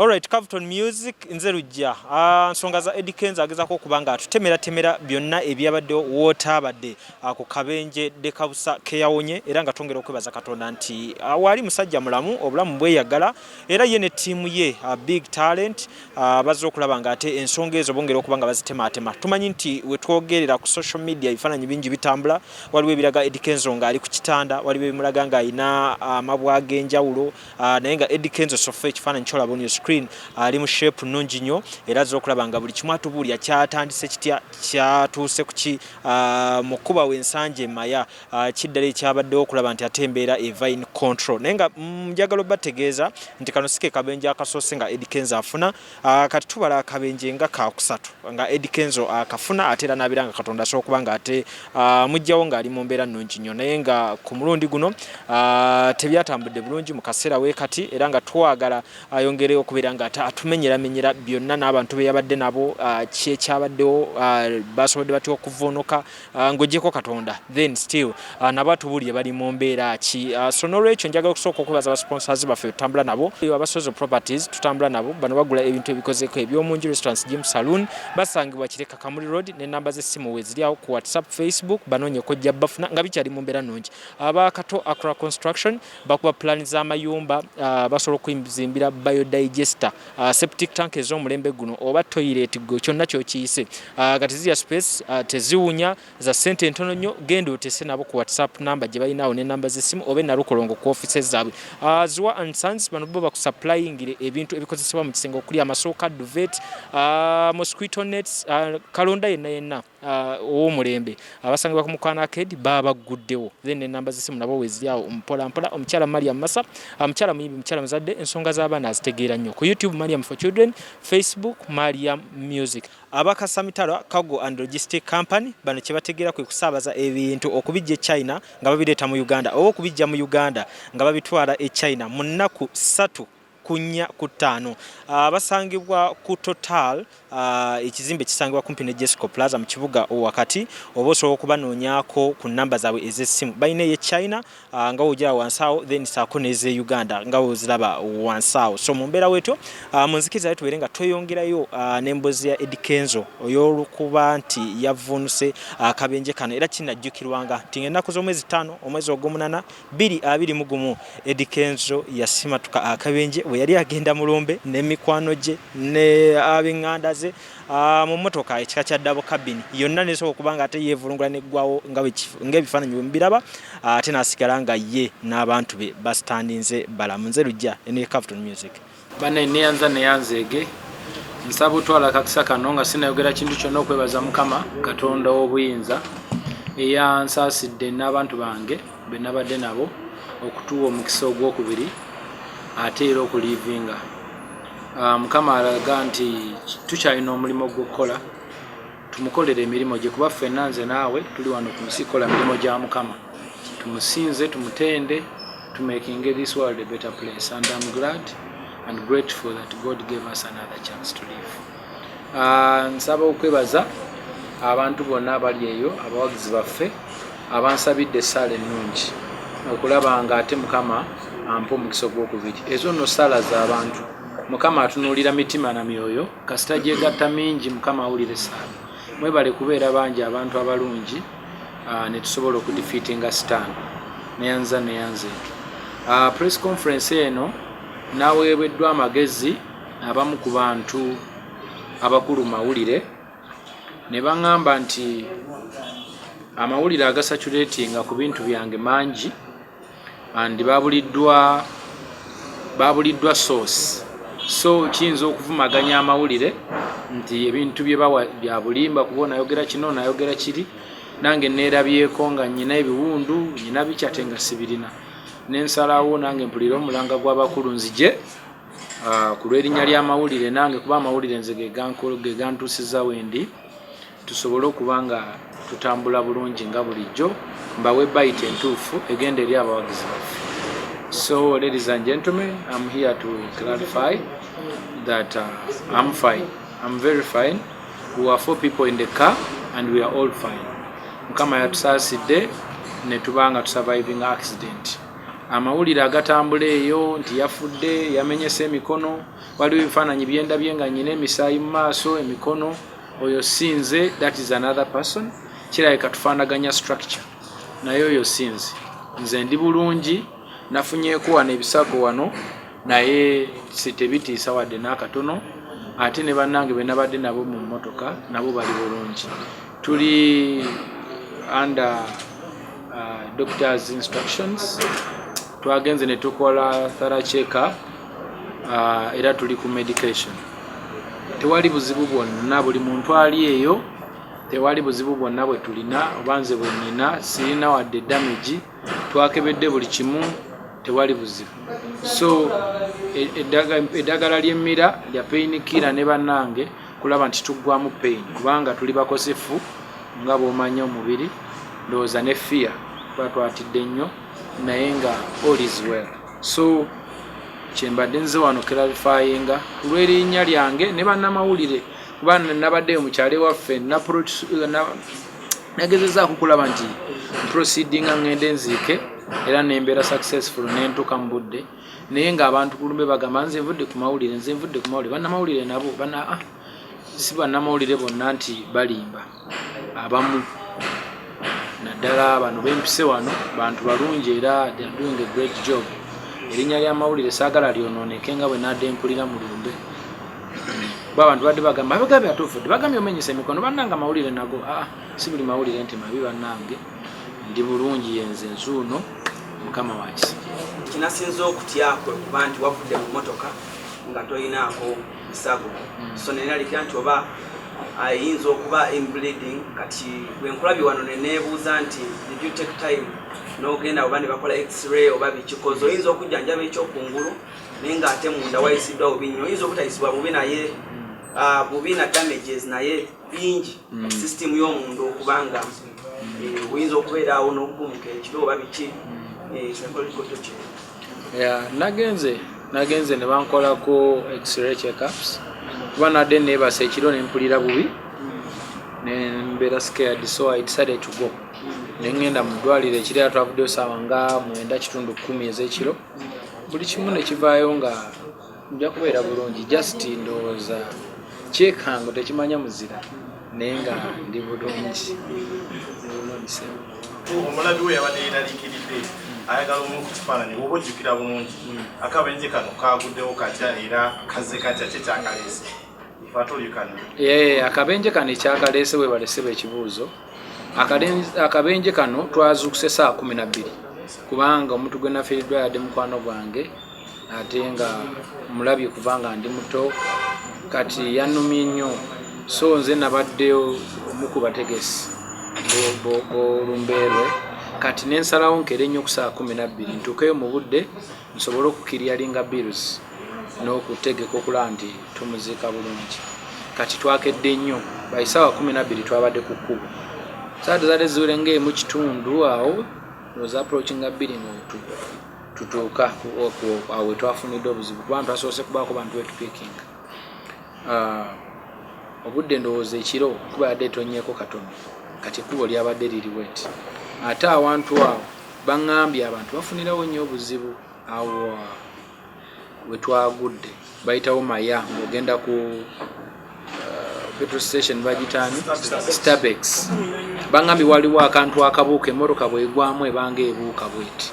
Alright, Captain Music nze lujja. Nsonga za Eddy Kenzo agezako okubanga atutemera byonna ebyabadde wootaabadde ku Kabenje Dekabusa keyawonye era nga tongera okwebaza Katonda nti wali musajja mulamu obulamu bweyagala era ye ne ttiimu ye big talent bazze okulaba nga ate ensonga ezo bongera okubanga bazitematema. Tumanyi nti we twogerera ku social media ebifaananyi bingi bitambula, waliwo ebiraga Eddy Kenzo nga ali ku kitanda, waliwo ebimulaga nga alina amabwa ag'enjawulo naye nga Eddy Kenzo sofa ekifaananyi kyolaba on your screen ali mu shape nnungi nnyo era azze okulaba nga buli kimu atubuulya kyatandise kitya kyatuuse ku ki mu kkuba w'ensanje maya kiddala ekyabaddewo okulaba nti ate embeera eva in control naye nga njagala obategeeza nti kano si ke kabenje akasoose nga Eddy Kenzo afuna kati tubala akabenje nga kakusatu nga Eddy Kenzo akafuna ate era n'abiranga Katonda asobola okuba nga ate mujjawo ng'ali mu mbeera nnungi nnyo naye nga ku mulundi guno tebyatambudde bulungi mu kaseera weekati era nga twagala ayongere okubeera nga atumenyeramenyera byonna n'abantu be yabadde nabo kyekyabaddewo basobodde batya okuvvuunuka ng'oggyeko Katonda then still nabo atubuulire bali mu mbeera ki so n'olwekyo njagala okusooka okubaza abasponsors baffe tutambula nabo abasozo properties tutambula nabo bano bagula ebintu ebikozeeko eby'omungi restaurants gym saloon basangibwa Kireka Kamuli Road n'ennamba z'essimu we ziri awo ku WhatsApp Facebook banoonye kojja bafuna nga bikyali mu mbeera nnungi abakato Accra Construction bakuba plan z'amayumba basobola okuzimbira biodigester septic tank ez'omulembe guno oba toilet go kyonna kyokiyise kati zirya space teziwunya za sente ntono nnyo genda otese nabo ku WhatsApp number gye balinawo n'ennamba z'essimu oba nalukolongo ku offices zaabwe Ziwa and Sons bano bo bakusupplyingire ebintu ebikozesebwa mu kisenge okuli amasooka duvet mosquito nets kalonda yenna ow'omulembe abasangibwa ku Mukwano Arcade baba baguddewo then n'ennamba z'essimu nabo weziryawo mpola omukyala Mariam Massa omukyala muyimbi omukyala muzadde ensonga z'abaana azitegeera nnyo ku YouTube Mariam for Children, Facebook Mariam Music. Abakasamitala Cargo and Logistic Company bano kye bategeera kwe kusaabaza ebintu okubijja China nga babireeta mu Uganda oba okubijja mu Uganda nga babitwala China mu nnaku 3 kunya ku 5 basangibwa ku Total ekizimbe kisangibwa kumpi ne Jesco Plaza mu kibuga wakati oba osobola okubanoonyako ku namba zaabwe ez'essimu balina ye China nga wojja wansawo then saako n'eze Uganda nga woziraba wansawo so mu mbeera wetyo mu nzikiriza tubeere nga tweyongerayo n'emboozi ya Eddy Kenzo oy'olukuba nti yavvuunuse akabenje kano era kinajjukirwanga nti ennaku z'omwezi 5 omwezi ogw'omunana 2021 Eddy Kenzo yasimatuka akabenje yali agenda mulombe n'emikwano gye ne ab'enganda ze mu mmotoka ekika kya double cabin yonna nesobola okuba nga ate yeevulungula neggwawo ng'ebifaananyi bwe mubiraba ate n'asigala nga ye n'abantu be basitandinze balamu nze lujja ne Captain Music bane neyanzeege nsaba otwala kakisa kano nga sinayogera kintu kyonna okwebaza Mukama Katonda w'obuyinza eyansaasidde n'abantu bange be nabadde nabo okutuwa omukisa ogwokubiri ate era okulivinga Mukama alaga nti tukyalina omulimu gw'okukola tumukolere emirimu gye kuba ffenna nze naawe tuli wano ku nsi kola emirimu gya Mukama tumusinze tumutende to making this world a better place and I'm glad and grateful that God gave us another chance to live. Nsaba okwebaza abantu bonna abali eyo abawagizi baffe abansabidde essaala ennungi okulaba nga ate Mukama ampa omukisa ogwokubiri ezo nno ssala z'abantu Mukama atunuulira mitima na myoyo kasita gyegatta mingi Mukama awulira essaala mwebale kubeera bangi abantu abalungi ne tusobola okudifeatinga sitaani neyanzeeki press conference eno naweebeddwa amagezi abamu ku bantu abakulu mawulire ne baŋŋamba nti amawulire agasaturatinga ku bintu byange mangi andi babuliddwa source so kiyinza okuvumaganya amawulire nti ebintu bye bawa bya bulimba kubona ayogera kino nayogera kiri nange neerabyeko nga nnyina ebiwundu nnyina bikyate nga sibirina nensalawo nange mpulira omulanga gw'abakulu nzije ku lw'erinnya ly'amawulire nange kuba amawulire nze ge gantuusiza wendi tusobole okuba nga tutambula bulungi nga bulijjo mbawe bayita entuufu egenda eri abawagizi baffe. So ladies and gentlemen, I'm here to clarify that I'm fine. I'm very fine. We are 4 people in the car and we are all fine. Mukama yatusaasidde ne tubanga tusurviving accident. amawulire agatambula eyo nti yafudde yamenyese emikono waliwo ebifaananyi byendabye nga nyina emisaayi mu maaso emikono oyo sinze that is another person kirabika tufaanaganya structure naye oyo sinze nze ndi bulungi nafunyeeko wano ebisago wano naye tebitiisa wadde n'akatono ate ne bannange be nabadde nabo mu mmotoka nabo bali bulungi tuli under doctor's instructions twagenze ne tukola thorough check-up era tuli ku medication tewali buzibu bwonna buli muntu ali eyo tewali buzibu bwonna bwe tulina obanze bwe nnina sirina wadde damage twakebedde buli kimu tewali buzibu so eddagala ly'emmira lya painkiller ne bannange kulaba nti tuggwamu pain kubanga tuli bakosefu nga bw'omanya omubiri ndowooza ne fear kuba twatidde nnyo naye nga all is well so kyembadde nze wano clarifyinga kulw'erinnya lyange ne bannamawulire kuba nabaddeyo mu kyalo waffe nagezezaako kulaba nti proceedinga ngende nziike era nembeera successful nentuuka mu budde naye ng'abantu kulumbe bagamba nze nvudde ku mawulire bannamawulire nabo si bannamawulire bonna nti balimba abamu naddala bano bempise wano bantu balungi era they are doing a great job erinnya ly'amawulire saagala lyonooneke nga bwe nadde mpulira mu lumbe kuba abantu badde bagamba abagambye atufudde bagambye omenyesa emikono bannanga amawulire nago si buli mawulire nti mabi bannange ndi bulungi yenze nzuuno mukama wakisi kinasinza okutyako kuba nti wavudde mu mmotoka nga toyinaako bisago so nenalikira nti oba ayinza okuba inbleeding kati bwenkulabye wano neneebuuza nti did you take time n'ogenda oba ne bakola x-ray oba bikikoze oyinza okujjanjaba ekyokungulu naye ngaate munda wayisiddwa bubi nnyo oyinza obutayisibwa bubi naye bubi na damages naye bingi system y'omuntu okubanga oyinza okubeeraawo n'okugumuka ekiro oba biki nagenze ne bankolako x-ray checkups kuba nadde neebasa ekiro nempulira bubi nembeera scared so I decided to go nengenda mu ddwaliro ekirera twavuddeyo saawa nga 9:10 ez'ekiro buli kimu ne kivaayo nga nja kubeera bulungi just ndowooza kyekango tekimanya muzira naye nga ndi bulungi omulabi we yabadde yeeraliikiridde ayagala omu ku kifaananyi oba ojjukira bulungi akabenje kano kaaguddewo katya era kaze katya kyekyakaleese akabenje kano ekyakaleese we baleseba ekibuuzo akabenje kano twazuukuse saa 12 kubanga omuntu gwe nafiiriddwa yadde mukwano gwange ate nga mulabye kubanga ndi muto kati yanumye nnyo so nze nabaddeyo omukubategesi olumbeerwe kati nensalawo nkere nnyo ku saa 12 ntuukeyo mu budde nsobole okukiryalinga bills n'okutegeka okulaba nti tumuziika bulungi kati twakedde nnyo bayisaawa 12 twabadde ku kkubo saate zaali ziwere ng'emu kitundu awo was approaching a billing tutuuka awo twafunidde obuzibu kuba twasoose kubaako bantu wetupikinga obudde ndowooza ekiro kuba yadde etonnyeko katono kati ekkubo lyabadde liri weti ate awantu awo baŋŋambye abantu bafunirawo nnyo obuzibu awo wetwagudde bayitawo maya ng'ogenda ku petrol station bagitaani Starbucks baŋŋambye waliwo akantu akabuuka emmotoka bwegwamu ebanga ebuuka bweti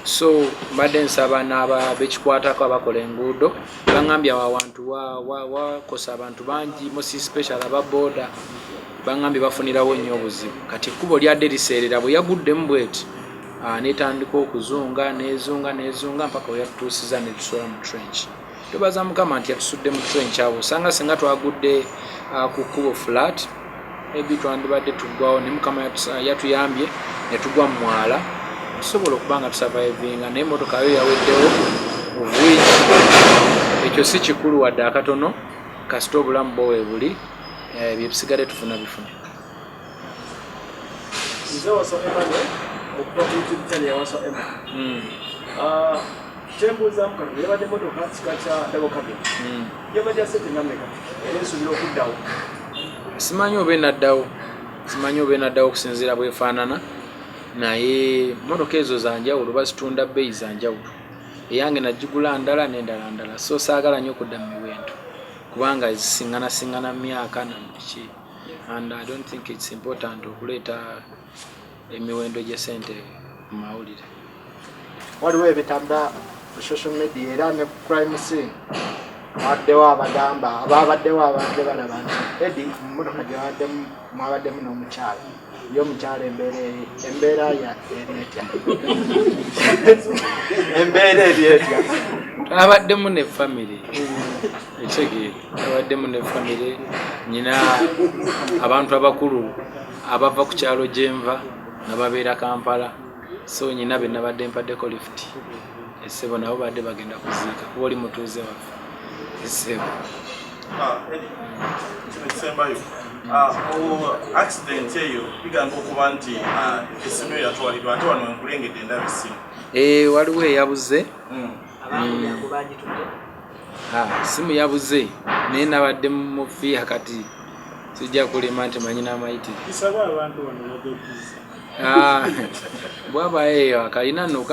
so mbadde nsaba n'abekikwatako abakola enguudo baŋŋambye awo awantu wakosa abantu bangi mosi special ababoda baŋŋambye bafunirawo nnyo obuzibu kati ekkubo lyadde liseerera bwe yaguddemu bweti netandika okuzunga nezunga mpaka weyatutuusiza netusula mu trench tubaza mukama nti yatusudde mu trench awo osanga singa twagudde ku kkubo flat ebi twandibadde tuggwawo ne mukama yatuyambye netugwa mu mwala tusobola okuba nga tusurvivinga naye emmotoka yo yaweddewo obwiki ekyo si kikulu wadde akatono kasita obulamu bwo weebuli byebisigale tufuna bifuna kyembuuzamu kano yabadde emmotoka kika kya double cabin yabadde asente nameka nensuubira okuddawo simanyi oba enaddawo okusinziira bwefaanana naye motoka ezo zanjawulo bazitunda bbeeyi zanjawulo. Eyange nagigula ndala n'endala ndala, so saagala nnyo okudda mu miwendo kubanga zisiŋŋana myaka naki, and I don't think it's important okuleeta emiwendo gy'essente mu mawulire. Waliwo ebitambula ku social media era ne crime scene waddewo abagamba ababaddewo abadde balaba nti Eddy mu mmotoka gyewabaddemu mwabaddemu n'omukyala yo omukyala embeera ya eryetya embeera eryetya abaddemu ne family ekitegeere abaddemu ne family nyina abantu abakulu abava ku kyalo gyenva nga babeera Kampala, so nyina be nabadde mpaddeko lift essebo nabo badde bagenda kuziika kuba oli mutuuze waffe essebo. Kisembayo accident eyo bigamba okuba nti esimu eyo yatwalibwa ate wano enkulengedde endaba essimu. Waliwo eyabuze simu yabuze naye nabadde mu fiya kati sijja kulema nti manyina amayitire bw'abayo eyo akalina no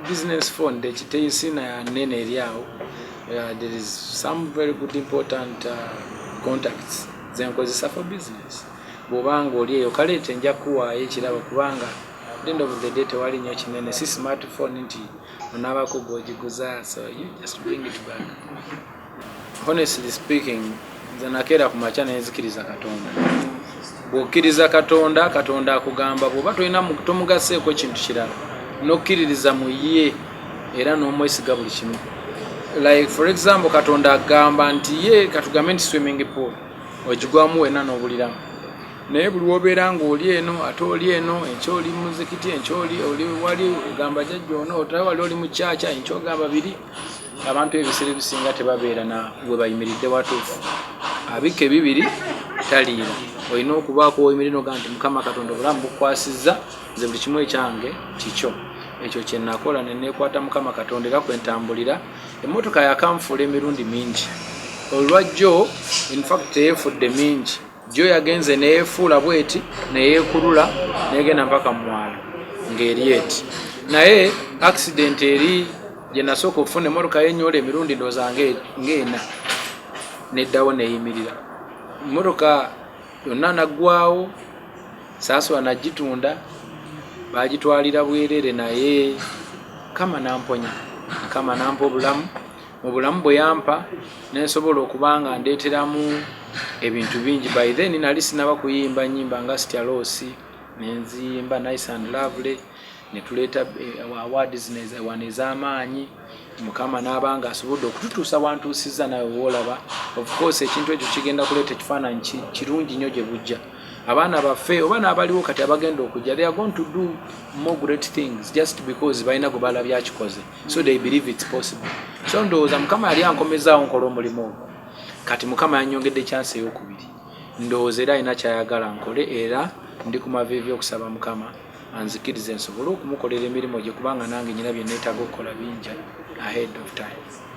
business phone ekiteyisina nene eri awo. There is some very good important contacts zenkozesa for business. Bw'obanga oli eyo kaleete nja kuwaayo ekirabo kubanga end of the day tewali nnyo kinene, si smartphone nti onaabako gw'ogiguza, so you just bring it back. Honestly speaking, nze nakeera ku makya nenzikiriza Katonda. Bw'okkiriza Katonda, Katonda akugamba bw'oba tomugaseeko kintu kirala n'okkiririza mu ye era n'omwesiga buli kimu. Like for example, Katonda agamba nti ye katugambe nti swimming pool ogigwamu wena n'obuliramu, naye buli wobeera ng'oli eno ate oli eno enkya oli muzikiti enkya oli wali ogamba jjajja ono otawe wali oli mu kyakya enkya ogamba biri. Abantu ebiseera ebisinga tebabeera na we bayimiridde watuufu, abike bibiri taliira. Olina okubaako woyimiridde n'ogamba nti Mukama Katonda obulamu bukwasizza, nze buli kimu ekyange kikyo. Ekyo kye nakola ne neekwata Mukama Katonda era kwe ntambulira. Emmotoka yakanfuula emirundi mingi. Olwajjo in fact teyeefudde mingi, jo yagenze neyeefuula bweti neyeekulula negenda mpaka mu mwala ng'eri eti. Naye accident eri gye nasooka okufuna emmotoka yenyola emirundi ndowooza ng'ena neddawo neeyimirira. Emmotoka yonna naggwawo, saasula nagitunda, bagitwalira bwerere, naye Mukama namponya, Mukama nampa obulamu. Mu bulamu bwe yampa nensobola okuba nga ndeeteramu ebintu bingi. By then nali sinaba kuyimba nnyimba nga Sityarosi, nenziyimba Nice and Lovely, ne tuleeta awards wano ez'amaanyi. Mukama n'abanga asobodde okututuusa wantuusizza nawe woolaba. Of course ekintu ekyo kigenda kuleeta ekifaananyi kirungi nnyo gye bujja. Abaana baffe oba n'abaliwo kati abagenda okujja, they are going to do more great things just because balina gwe balabye akikoze, so they believe it's possible. So ndowooza Mukama yali ankomezaawo nkola omulimu ogwo, kati Mukama yannyongedde chance ey'okubiri. Ndowooza era alina kyayagala nkole, era ndi ku maviivi okusaba Mukama anzikirize nsobole okumukolera emirimu gye kubanga nange nyina bye neetaaga okukola bingi ahead of time.